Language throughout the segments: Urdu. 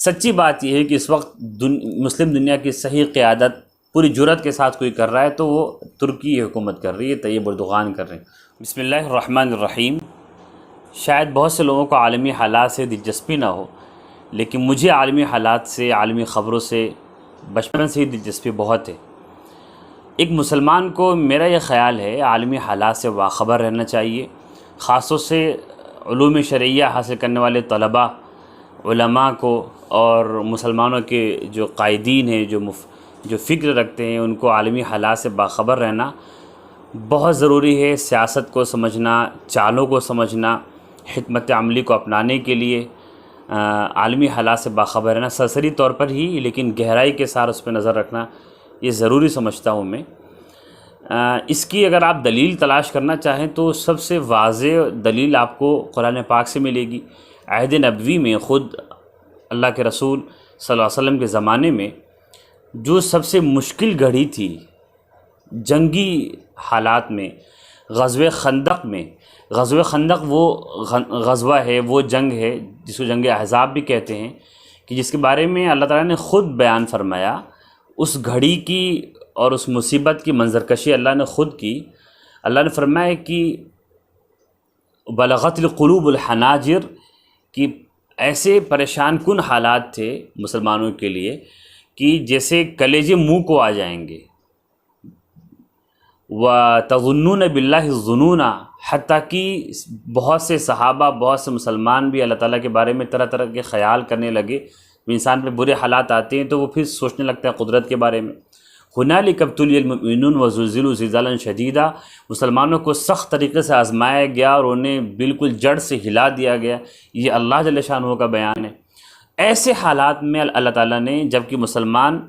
سچی بات یہ ہے کہ اس وقت مسلم دنیا کی صحیح قیادت پوری جرأت کے ساتھ کوئی کر رہا ہے تو وہ ترکی حکومت کر رہی ہے، طیب اردوغان کر رہے ہیں۔ بسم اللہ الرحمن الرحیم۔ شاید بہت سے لوگوں کو عالمی حالات سے دلچسپی نہ ہو، لیکن مجھے عالمی حالات سے، عالمی خبروں سے بچپن سے ہی دلچسپی بہت ہے۔ ایک مسلمان کو میرا یہ خیال ہے عالمی حالات سے باخبر رہنا چاہیے، خاص طور سے علوم شرعیہ حاصل کرنے والے طلباء، علماء کو اور مسلمانوں کے جو قائدین ہیں، جو فکر رکھتے ہیں، ان کو عالمی حالات سے باخبر رہنا بہت ضروری ہے۔ سیاست کو سمجھنا، چالوں کو سمجھنا، حکمت عملی کو اپنانے کے لیے عالمی حالات سے باخبر رہنا سرسری طور پر ہی، لیکن گہرائی کے ساتھ اس پہ نظر رکھنا یہ ضروری سمجھتا ہوں میں۔ اس کی اگر آپ دلیل تلاش کرنا چاہیں تو سب سے واضح دلیل آپ کو قرآن پاک سے ملے گی۔ عہد نبوی میں خود اللہ کے رسول صلی اللہ علیہ وسلم کے زمانے میں جو سب سے مشکل گھڑی تھی جنگی حالات میں، غزوہ خندق میں، غزوہ خندق وہ غزوہ ہے، وہ جنگ ہے جس کو جنگ احزاب بھی کہتے ہیں، کہ جس کے بارے میں اللہ تعالیٰ نے خود بیان فرمایا۔ اس گھڑی کی اور اس مصیبت کی منظرکشی اللہ نے خود کی۔ اللہ نے فرمایا کہ بلغت القلوب الحناجر، کہ ایسے پریشان کن حالات تھے مسلمانوں کے لیے کہ جیسے کلیجے منہ کو آ جائیں گے۔ وَتَظُنُّونَ بِاللَّهِ الظُّنُونَ، حتیٰ کہ بہت سے صحابہ، بہت سے مسلمان بھی اللہ تعالیٰ کے بارے میں طرح طرح کے خیال کرنے لگے۔ انسان پہ برے حالات آتے ہیں تو وہ پھر سوچنے لگتا ہے قدرت کے بارے میں۔ هُنَالِكَ ابْتُلِيَ الْمُؤْمِنُونَ وَزُلْزِلُوا زِلْزَالًا شَدِيدًا، مسلمانوں کو سخت طریقے سے آزمایا گیا اور انہیں بالکل جڑ سے ہلا دیا گیا۔ یہ اللہ جل شانہ کا بیان ہے۔ ایسے حالات میں اللہ تعالیٰ نے، جبکہ مسلمان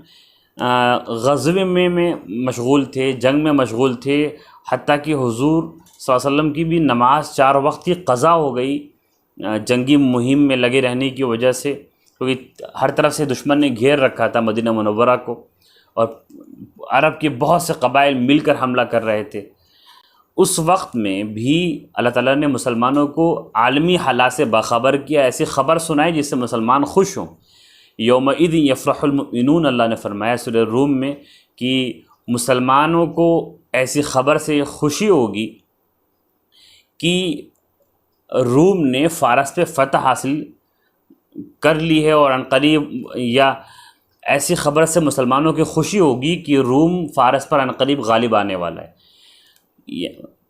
غزوے میں مشغول تھے، جنگ میں مشغول تھے، حتیٰ کہ حضور صلی اللہ علیہ وسلم کی بھی نماز 4 وقت کی قضا ہو گئی جنگی مہم میں لگے رہنے کی وجہ سے، کیونکہ ہر طرف سے دشمن نے گھیر رکھا تھا مدینہ منورہ کو، اور عرب کے بہت سے قبائل مل کر حملہ کر رہے تھے۔ اس وقت میں بھی اللہ تعالیٰ نے مسلمانوں کو عالمی حالات سے باخبر کیا، ایسی خبر سنائی جس سے مسلمان خوش ہوں۔ یومئذ یفرح المؤمنون، اللہ نے فرمایا سورہ روم میں کہ مسلمانوں کو ایسی خبر سے خوشی ہوگی کہ روم نے فارس پہ فتح حاصل کر لی ہے، اور عنقریب، یا ایسی خبر سے مسلمانوں کی خوشی ہوگی کہ روم فارس پر عنقریب غالب آنے والا ہے۔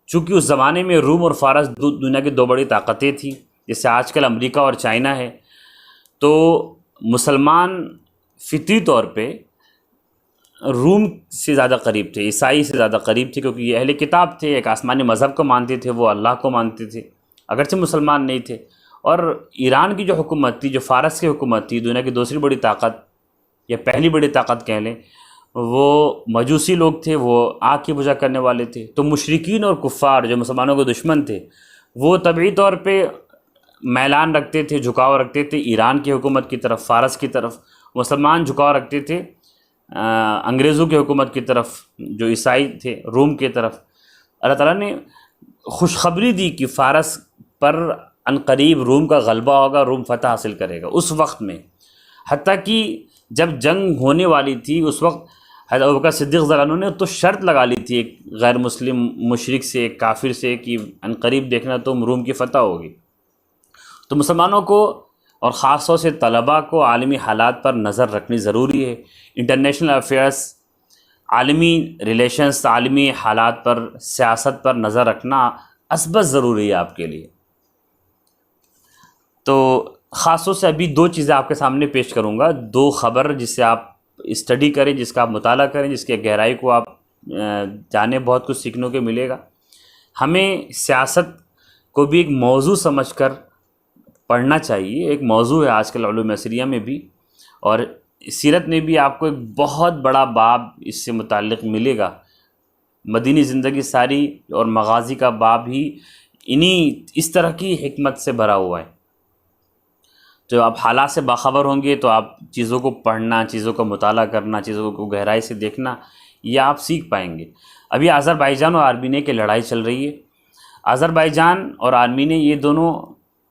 چونکہ اس زمانے میں روم اور فارس دنیا کی 2 بڑی طاقتیں تھیں، جیسے آج کل امریکہ اور چائنا ہے، تو مسلمان فطری طور پہ روم سے زیادہ قریب تھے، عیسائی سے زیادہ قریب تھے، کیونکہ یہ اہل کتاب تھے، ایک آسمانی مذہب کو مانتے تھے، وہ اللہ کو مانتے تھے، اگرچہ مسلمان نہیں تھے۔ اور ایران کی جو حکومت تھی، جو فارس کی حکومت تھی، دنیا کی دوسری بڑی طاقت یا پہلی بڑی طاقت کہہ لیں، وہ مجوسی لوگ تھے، وہ آگ کی پوجا کرنے والے تھے۔ تو مشرکین اور کفار جو مسلمانوں کے دشمن تھے، وہ طبعی طور پہ میلان رکھتے تھے، جھکاؤ رکھتے تھے ایران کی حکومت کی طرف، فارس کی طرف۔ مسلمان جھکاؤ رکھتے تھے انگریزوں کی حکومت کی طرف، جو عیسائی تھے، روم کی طرف۔ اللہ تعالیٰ نے خوشخبری دی کہ فارس پر عنقریب روم کا غلبہ ہوگا، روم فتح حاصل کرے گا اس وقت میں۔ حتیٰ کہ جب جنگ ہونے والی تھی اس وقت حضرت ابوبکر صدیق رضی اللہ عنہ نے تو شرط لگا لی تھی ایک غیر مسلم مشرک سے، ایک کافر سے، کہ عنقریب دیکھنا تم روم کی فتح ہوگی۔ تو مسلمانوں کو اور خاص طور سے طلباء کو عالمی حالات پر نظر رکھنی ضروری ہے۔ انٹرنیشنل افیئرس، عالمی ریلیشنز، عالمی حالات پر، سیاست پر نظر رکھنا اثبت ضروری ہے آپ کے لیے۔ تو خاص طور سے ابھی 2 چیزیں آپ کے سامنے پیش کروں گا، 2 خبر جس سے آپ اسٹڈی کریں، جس کا آپ مطالعہ کریں، جس کے گہرائی کو آپ جانیں، بہت کچھ سیکھنے کو ملے گا۔ ہمیں سیاست کو بھی ایک موضوع سمجھ کر پڑھنا چاہیے، ایک موضوع ہے آج کل علوم عصریہ میں بھی، اور سیرت میں بھی آپ کو ایک بہت بڑا باب اس سے متعلق ملے گا۔ مدینی زندگی ساری اور مغازی کا باب ہی اس طرح کی حکمت سے بھرا ہوا ہے۔ جو آپ حالات سے باخبر ہوں گے تو آپ چیزوں کو پڑھنا، چیزوں کا مطالعہ کرنا، چیزوں کو گہرائی سے دیکھنا، یہ آپ سیکھ پائیں گے۔ ابھی آذربائیجان اور آرمینیہ کی لڑائی چل رہی ہے۔ آذربائیجان اور آرمینیہ یہ دونوں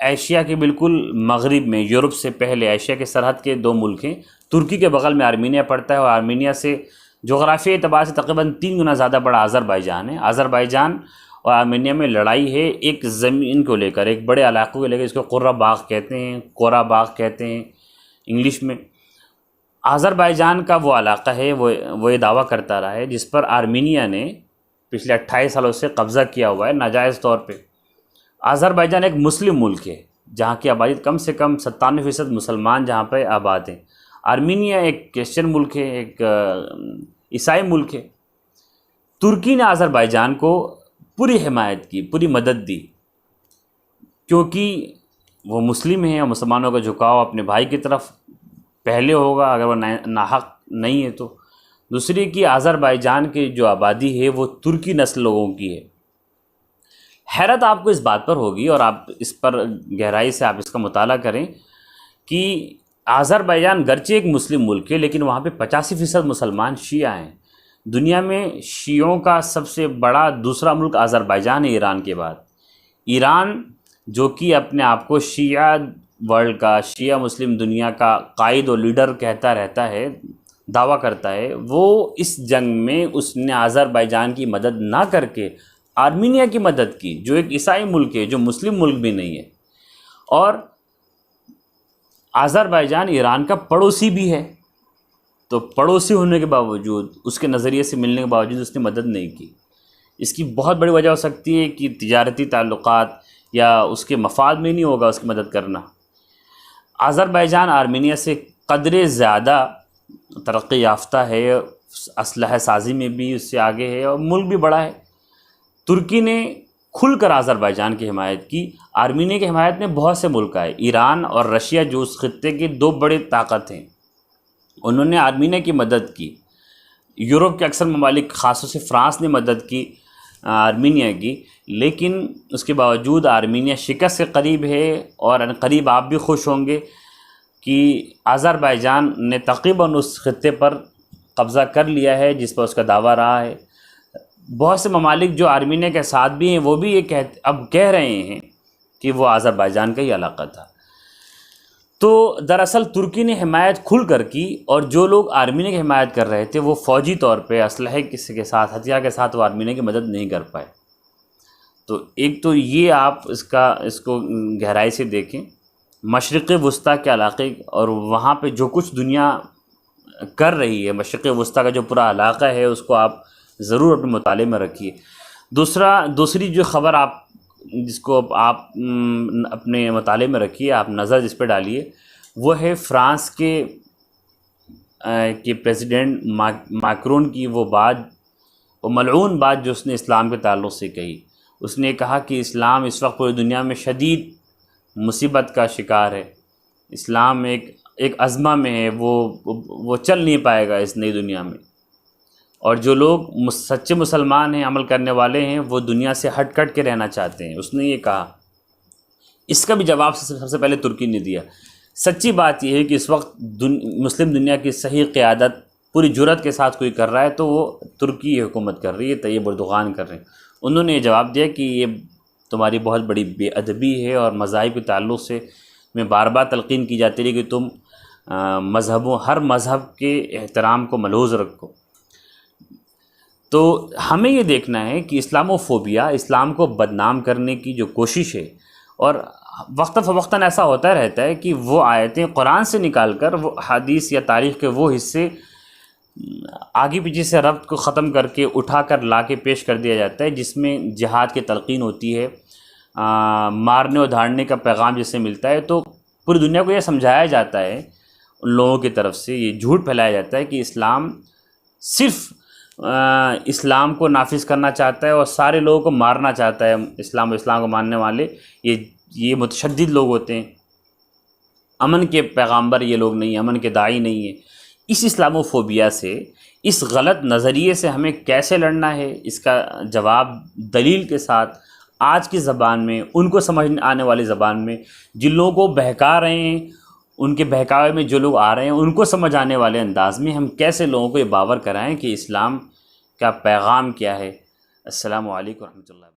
ایشیا کے بالکل مغرب میں، یورپ سے پہلے ایشیا کے سرحد کے 2 ملک ہیں۔ ترکی کے بغل میں آرمینیا پڑتا ہے، اور آرمینیا سے جغرافیائی اعتبار سے تقریباً 3 گنا زیادہ بڑا آذربائیجان ہے۔ آذربائیجان اور آرمینیا میں لڑائی ہے ایک زمین کو لے کر، ایک بڑے علاقے کو لے کر، اس کو قرہ باغ کہتے ہیں، کورا باغ کہتے ہیں انگلش میں۔ آذربائیجان کا وہ علاقہ ہے، وہ یہ دعویٰ کرتا رہا ہے، جس پر آرمینیا نے پچھلے 28 سالوں سے قبضہ کیا ہوا ہے ناجائز طور پہ۔ آذربائیجان ایک مسلم ملک ہے جہاں کی آبادی کم سے کم 97% مسلمان جہاں پہ آباد ہیں۔ آرمینیا ایک کرسچن ملک ہے، ایک عیسائی ملک ہے۔ ترکی نے آذربائیجان کو پوری حمایت کی، پوری مدد دی، کیونکہ وہ مسلم ہیں اور مسلمانوں کا جھکاؤ اپنے بھائی کی طرف پہلے ہوگا اگر وہ ناحق نہیں ہے تو۔ دوسری کہ آذربائیجان کی جو آبادی ہے وہ ترکی نسل لوگوں کی ہے۔ حیرت آپ کو اس بات پر ہوگی، اور آپ اس پر گہرائی سے آپ اس کا مطالعہ کریں کہ آذربائیجان گرچہ ایک مسلم ملک ہے، لیکن وہاں پہ 85% مسلمان شیعہ ہیں۔ دنیا میں شیعوں کا سب سے بڑا دوسرا ملک آذربائیجان ہے ایران کے بعد۔ ایران جو کہ اپنے آپ کو شیعہ ورلڈ کا، شیعہ مسلم دنیا کا قائد و لیڈر کہتا رہتا ہے، دعویٰ کرتا ہے، وہ اس جنگ میں اس نے آذربائیجان کی مدد نہ کر کے آرمینیا کی مدد کی، جو ایک عیسائی ملک ہے، جو مسلم ملک بھی نہیں ہے۔ اور آذربائیجان ایران کا پڑوسی بھی ہے، تو پڑوسی ہونے کے باوجود، اس کے نظریے سے ملنے کے باوجود اس نے مدد نہیں کی۔ اس کی بہت بڑی وجہ ہو سکتی ہے کہ تجارتی تعلقات یا اس کے مفاد میں نہیں ہوگا اس کی مدد کرنا۔ آذربائیجان آرمینیا سے قدرے زیادہ ترقی یافتہ ہے، اسلحہ سازی میں بھی اس سے آگے ہے، اور ملک بھی بڑا ہے۔ ترکی نے کھل کر آذربائیجان کی حمایت کی۔ آرمینیا کی حمایت میں بہت سے ملک آئے، ایران اور رشیا جو اس خطے کی 2 بڑے طاقت ہیں، انہوں نے آرمینیا کی مدد کی۔ یورپ کے اکثر ممالک، خاص طور سے فرانس نے مدد کی آرمینیا کی، لیکن اس کے باوجود آرمینیا شکست سے قریب ہے، اور ان قریب آپ بھی خوش ہوں گے کہ آذربائیجان نے تقریباً اس خطے پر قبضہ کر لیا ہے جس پر اس کا دعویٰ رہا ہے۔ بہت سے ممالک جو آرمینیا کے ساتھ بھی ہیں، وہ بھی یہ اب کہہ رہے ہیں کہ وہ آذربائیجان کا ہی علاقہ تھا۔ تو دراصل ترکی نے حمایت کھل کر کی، اور جو لوگ آرمینیا کی حمایت کر رہے تھے وہ فوجی طور پہ اسلحے کے ساتھ، ہتھیار کے ساتھ وہ آرمینیا کی مدد نہیں کر پائے۔ تو ایک تو یہ آپ اس کو گہرائی سے دیکھیں، مشرق وسطیٰ کے علاقے، اور وہاں پہ جو کچھ دنیا کر رہی ہے، مشرق وسطیٰ کا جو پورا علاقہ ہے، اس کو آپ ضرور اپنے مطالعے میں رکھیے۔ دوسری جو خبر جس کو آپ اپنے مطالعے میں رکھیے، آپ نظر جس پہ ڈالیے، وہ ہے فرانس کے پریزیڈنٹ ماکرون کی وہ ملعون بات جو اس نے اسلام کے تعلق سے کہی۔ اس نے کہا کہ اسلام اس وقت پوری دنیا میں شدید مصیبت کا شکار ہے، اسلام ایک ازمہ میں ہے، وہ چل نہیں پائے گا اس نئی دنیا میں، اور جو لوگ سچے مسلمان ہیں، عمل کرنے والے ہیں، وہ دنیا سے ہٹ کٹ کے رہنا چاہتے ہیں۔ اس نے یہ کہا۔ اس کا بھی جواب سب سے پہلے ترکی نے دیا۔ سچی بات یہ ہے کہ اس وقت مسلم دنیا کی صحیح قیادت پوری جرأت کے ساتھ کوئی کر رہا ہے تو وہ ترکی حکومت کر رہی ہے، طیب اردوغان کر رہے ہیں۔ انہوں نے یہ جواب دیا کہ یہ تمہاری بہت بڑی بے ادبی ہے، اور مذاہب کے تعلق سے میں بار بار تلقین کی جاتی رہی کہ تم ہر مذہب کے احترام کو ملحوظ رکھو۔ تو ہمیں یہ دیکھنا ہے کہ اسلاموفوبیا، اسلام کو بدنام کرنے کی جو کوشش ہے، اور وقتاً فوقتاً ایسا ہوتا رہتا ہے کہ وہ آیتیں قرآن سے نکال کر وہ حدیث یا تاریخ کے وہ حصے آگے پیچھے سے ربط کو ختم کر کے اٹھا کر لا کے پیش کر دیا جاتا ہے، جس میں جہاد کی تلقین ہوتی ہے، مارنے اور دھاڑنے کا پیغام جس سے ملتا ہے۔ تو پوری دنیا کو یہ سمجھایا جاتا ہے، ان لوگوں کی طرف سے یہ جھوٹ پھیلایا جاتا ہے کہ اسلام صرف اسلام کو نافذ کرنا چاہتا ہے اور سارے لوگوں کو مارنا چاہتا ہے۔ اسلام کو ماننے والے یہ متشدد لوگ ہوتے ہیں، امن کے پیغامبر یہ لوگ نہیں ہیں، امن کے داعی نہیں ہیں۔ اس اسلاموفوبیا سے، اس غلط نظریے سے ہمیں کیسے لڑنا ہے، اس کا جواب دلیل کے ساتھ آج کی زبان میں، ان کو سمجھ آنے والی زبان میں، جن لوگوں کو بہکا رہے ہیں، ان کے بہکاوے میں جو لوگ آ رہے ہیں، ان کو سمجھ آنے والے انداز میں ہم کیسے لوگوں کو یہ باور کرائیں کہ اسلام کا پیغام کیا ہے۔ السلام علیکم ورحمۃ اللہ۔